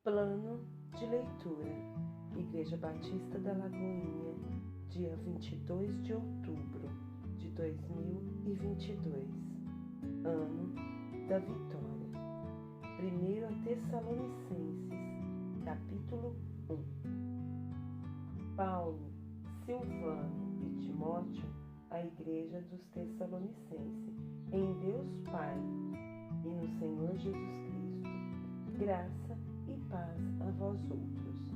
Plano de leitura. Igreja Batista da Lagoinha, dia 22 de outubro de 2022. Ano da Vitória. 1 Tessalonicenses, capítulo 1. Paulo, Silvano e Timóteo, à Igreja dos Tessalonicenses, em Deus Pai e no Senhor Jesus Cristo, graça e paz a vós outros.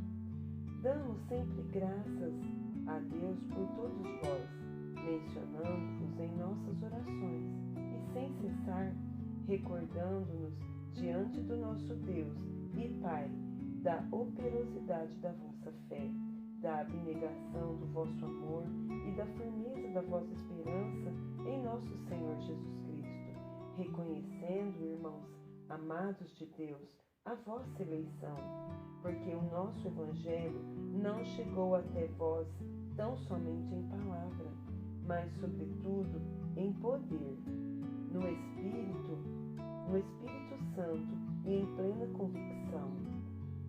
Damos sempre graças a Deus por todos vós, mencionando-vos em nossas orações e sem cessar, recordando-nos diante do nosso Deus e Pai da operosidade da vossa fé, da abnegação do vosso amor e da firmeza da vossa esperança em nosso Senhor Jesus Cristo, reconhecendo, irmãos amados de Deus, a vossa eleição, porque o nosso Evangelho não chegou até vós tão somente em palavra, mas sobretudo em poder, no Espírito Santo e em plena convicção,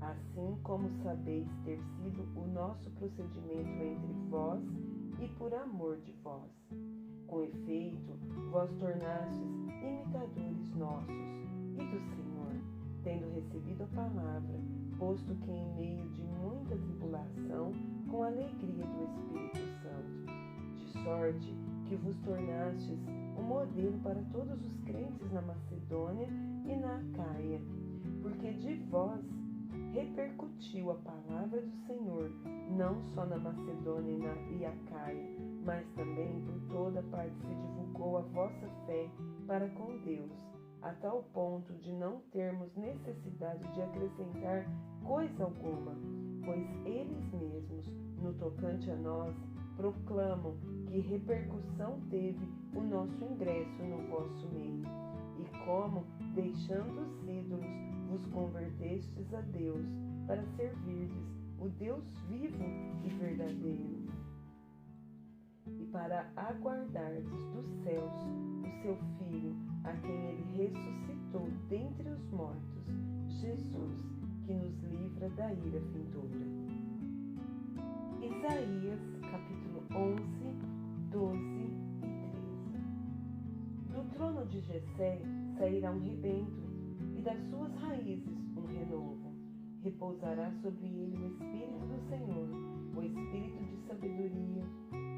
assim como sabeis ter sido o nosso procedimento entre vós e por amor de vós. Com efeito, vós tornastes imitadores nossos e do Senhor, tendo recebido a palavra, posto que em meio de muita tribulação, com a alegria do Espírito Santo, de sorte que vos tornastes um modelo para todos os crentes na Macedônia e na Acaia, porque de vós repercutiu a palavra do Senhor, não só na Macedônia e Acaia, mas também por toda parte se divulgou a vossa fé para com Deus, a tal ponto de não termos necessidade de acrescentar coisa alguma, pois eles mesmos, no tocante a nós, proclamam que repercussão teve o nosso ingresso no vosso meio, e como, deixando os ídolos, vos convertestes a Deus, para servirdes o Deus vivo e verdadeiro, e para aguardardes dos céus o seu Filho, a quem ele ressuscitou dentre os mortos, Jesus, que nos livra da ira vindoura. Isaías, capítulo 11, 12 e 13. Do trono de Jessé sairá um rebento, e das suas raízes um renovo. Repousará sobre ele o Espírito do Senhor, o Espírito de sabedoria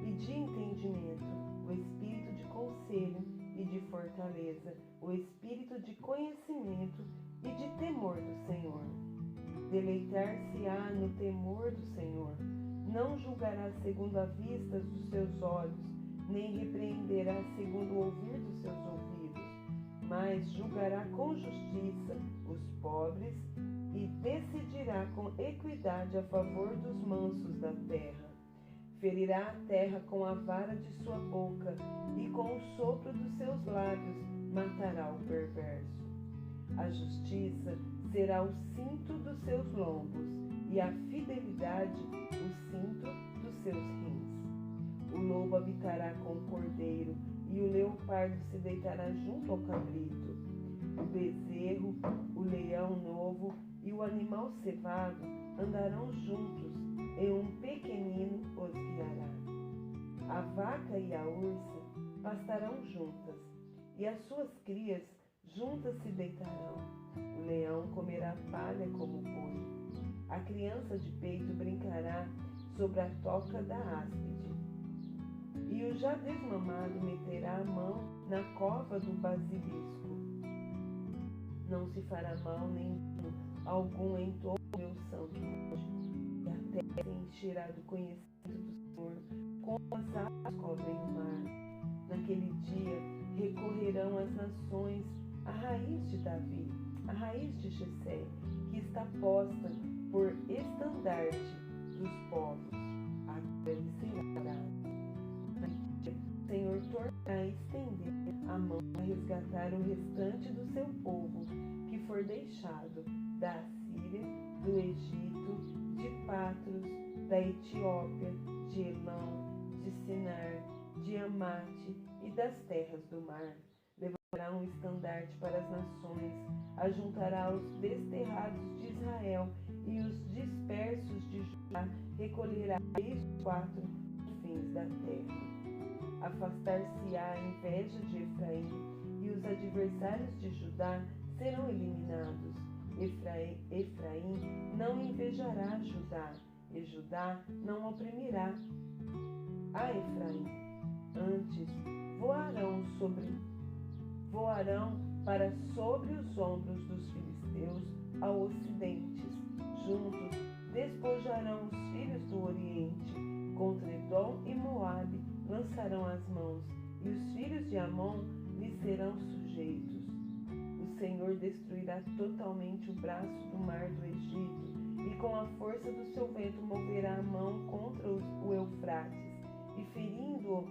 e de entendimento, o Espírito de conselho e de fortaleza, o Espírito de conhecimento e de temor do Senhor. Deleitar-se-á no temor do Senhor. Não julgará segundo a vista dos seus olhos, nem repreenderá segundo o ouvir dos seus ouvidos, mas julgará com justiça os pobres e decidirá com equidade a favor dos mansos da terra. Ferirá a terra com a vara de sua boca, e com o sopro dos seus lábios matará o perverso. A justiça será o cinto dos seus lombos, e a fidelidade o cinto dos seus rins. O lobo habitará com o cordeiro, e o leopardo se deitará junto ao cabrito. O bezerro, o leão novo e o animal cevado andarão juntos, e um pequenino os guiará. A vaca e a ursa pastarão juntas, e as suas crias juntas se deitarão. O leão comerá palha como boi. A criança de peito brincará sobre a toca da áspide. E o já desmamado meterá a mão na cova do basilisco. Não se fará mal nenhum algum em todo o meu santo monte, e a terra se encherá do conhecimento do Senhor, como as águas cobrem o mar. Naquele dia recorrerão as nações à raiz de Davi, a raiz de Jessé, que está posta por estandarte dos povos. Agora ele será dado. O Senhor tornará a estender a mão a resgatar o restante do seu povo, que for deixado da Assíria, do Egito, de Patros, da Etiópia, de Elão, de Sinar, de Amate e das terras do mar. Levará um estandarte para as nações, ajuntará os desterrados de Israel recolherá desde os 4 fins da terra. Afastar-se-á a inveja de Efraim, e os adversários de Judá serão eliminados. Efraim não invejará Judá, e Judá não oprimirá a Efraim. Antes voarão para sobre os ombros dos filisteus ao ocidente. Juntos despojarão os filhos do oriente. Contra Edom e Moabe lançarão as mãos, e os filhos de Amon lhes serão sujeitos. O Senhor destruirá totalmente o braço do mar do Egito, e com a força do seu vento moverá a mão contra o Eufrates, e ferindo-o,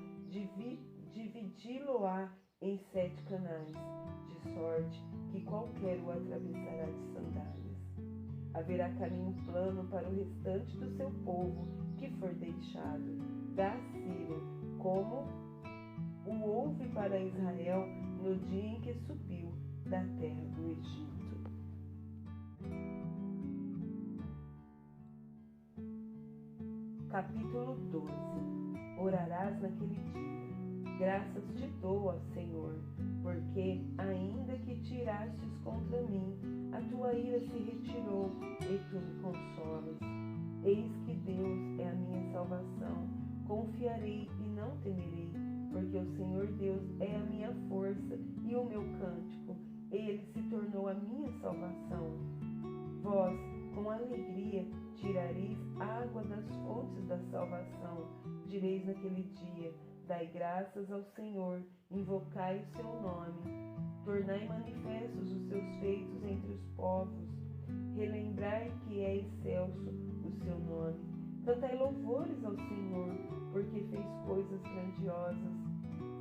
dividi-lo-á em 7 canais, de sorte que qualquer o atravessará de sandálias. Haverá caminho plano para o restante do seu povo que for deixado da Síria, como o houve para Israel no dia em que subiu da terra do Egito. Capítulo 12. Orarás naquele dia. Graças te dou, ó Senhor, porque, ainda que tirastes contra mim, a tua ira se retirou e tu me consolas. Eis que Deus é a minha salvação. Confiarei e não temerei, porque o Senhor Deus é a minha força e o meu cântico. Ele se tornou a minha salvação. Vós, com alegria, tirareis água das fontes da salvação. Direis naquele dia: dai graças ao Senhor, invocai o seu nome. Tornai manifestos os seus feitos entre os povos. Relembrai que é excelso o seu nome. Cantai louvores ao Senhor, porque fez coisas grandiosas.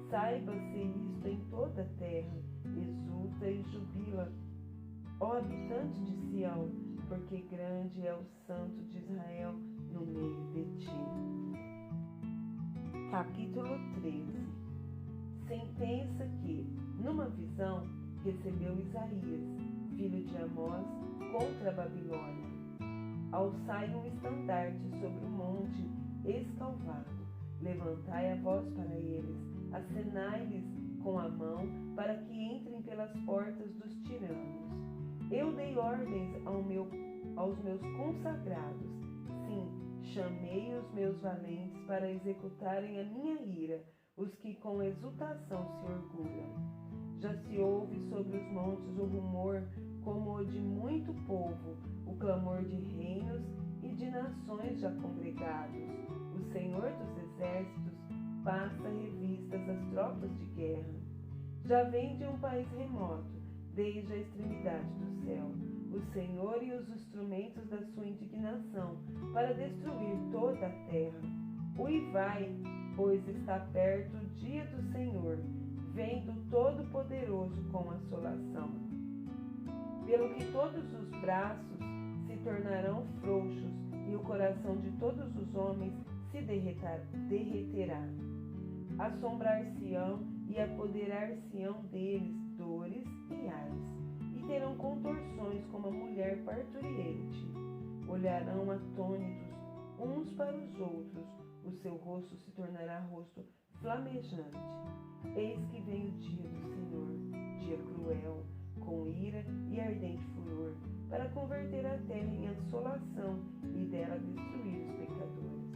Saiba-se isto em toda a terra. Exulta e jubila, ó habitante de Sião, porque grande é o Santo de Israel no meio de ti. Capítulo 13. Sentença que, numa visão, recebeu Isaías, filho de Amós, contra a Babilônia. Alçai um estandarte sobre o monte escalvado. Levantai a voz para eles, acenai-lhes com a mão, para que entrem pelas portas dos tiranos. Eu dei ordens aos meus consagrados. Sim, chamei os meus valentes para executarem a minha ira, os que com exultação se orgulham. Já se ouve sobre os montes o rumor como o de muito povo, o clamor de reinos e de nações já congregados. O Senhor dos exércitos passa revistas às tropas de guerra. Já vem de um país remoto, desde a extremidade do céu, o Senhor e os instrumentos da sua indignação, para destruir toda a terra. Uivai, pois está perto o dia do Senhor, vem do Todo-Poderoso com assolação. Pelo que todos os braços se tornarão frouxos, e o coração de todos os homens se derreterá. Assombrar-se-ão e apoderar-se-ão deles dores e ais, e terão contorções como a mulher parturiente. Olharão atônitos uns para os outros, o seu rosto se tornará rosto flamejante. Eis que vem o dia do Senhor, dia cruel, com ira e ardente furor, para converter a terra em assolação e dela destruir os pecadores.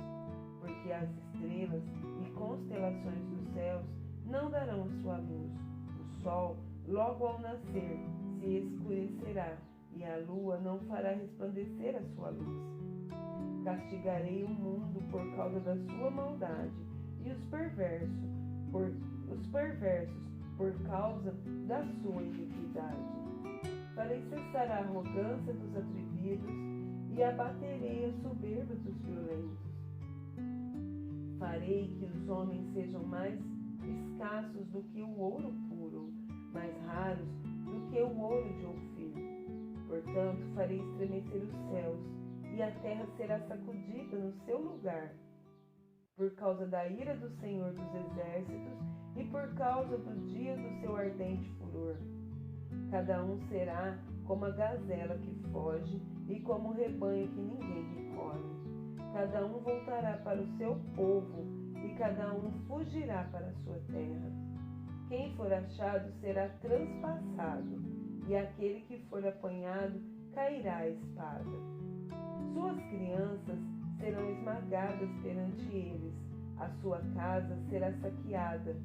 Porque as estrelas e constelações dos céus não darão a sua luz. O sol, logo ao nascer, se escurecerá, e a lua não fará resplandecer a sua luz. Castigarei o mundo por causa da sua maldade, e os perversos por causa da sua iniquidade. Farei cessar a arrogância dos atrevidos e abaterei a soberba dos violentos. Farei que os homens sejam mais escassos do que o ouro puro, mais raros do que o ouro de Ofir. Portanto, farei estremecer os céus, e a terra será sacudida no seu lugar, por causa da ira do Senhor dos Exércitos e por causa do dia do seu ardente furor. Cada um será como a gazela que foge e como o rebanho que ninguém recolhe. cada um voltará para o seu povo e cada um fugirá para a sua terra. Quem for achado será transpassado, e aquele que for apanhado cairá à espada. Suas crianças serão esmagadas perante eles, a sua casa será saqueada,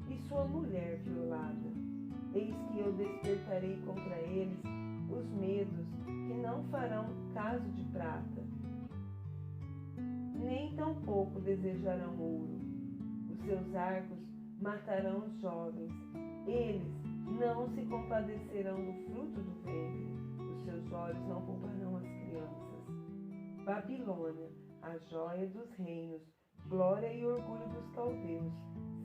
e sua mulher violada. Eis que eu despertarei contra eles os medos que não farão caso de prata, nem tampouco desejarão ouro. Os seus arcos matarão os jovens, eles não se compadecerão do fruto do ventre, os seus olhos não pouparão as crianças. Babilônia, a joia dos reinos, glória e orgulho dos caldeus,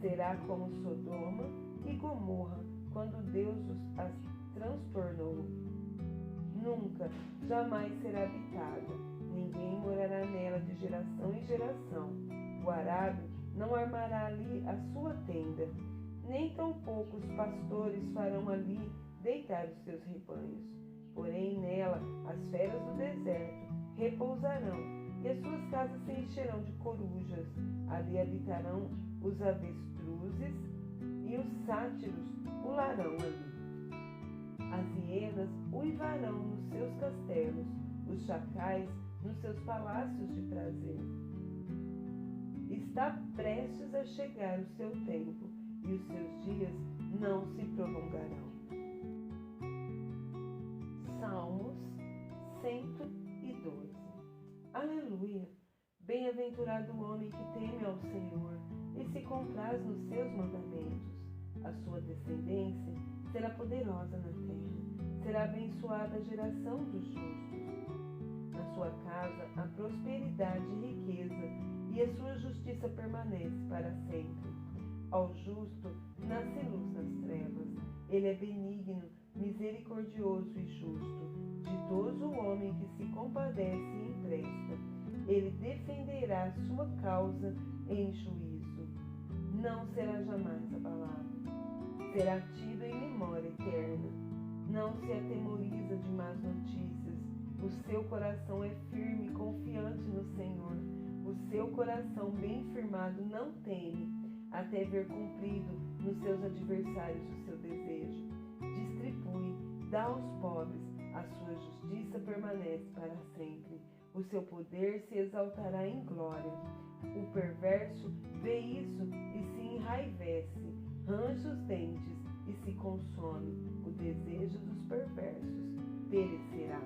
será como Sodoma e Gomorra, quando Deus as transtornou. Nunca, jamais será habitada, ninguém morará nela de geração em geração. O arábio não armará ali a sua tenda, nem tampouco os pastores farão ali deitar os seus rebanhos. Porém nela as feras do deserto repousarão, e as suas casas se encherão de corujas. Ali habitarão os avestruzes, e os sátiros pularão ali. As hienas uivarão nos seus castelos, os chacais nos seus palácios de prazer. Está prestes a chegar o seu tempo, e os seus dias não se prolongarão. Salmos 112. Aleluia! Bem-aventurado o homem que teme ao Senhor e se compraz nos seus mandamentos. A sua descendência será poderosa na terra, será abençoada a geração dos justos. Na sua casa há prosperidade e riqueza, e a sua justiça permanece para sempre. Ao justo nasce luz nas trevas. Ele é benigno, misericordioso e justo. Ditoso o homem que se compadece e empresta. Ele defenderá sua causa em juízo. Não será jamais abalado. Será tido em memória eterna. Não se atemoriza de más notícias. O seu coração é firme e confiante no Senhor. O seu coração bem firmado não teme, até ver cumprido nos seus adversários o seu desejo. Distribui, dá aos pobres, a sua justiça permanece para sempre. O seu poder se exaltará em glória. O perverso vê isso e se enraivece, range os dentes e se consome. O desejo dos perversos perecerá.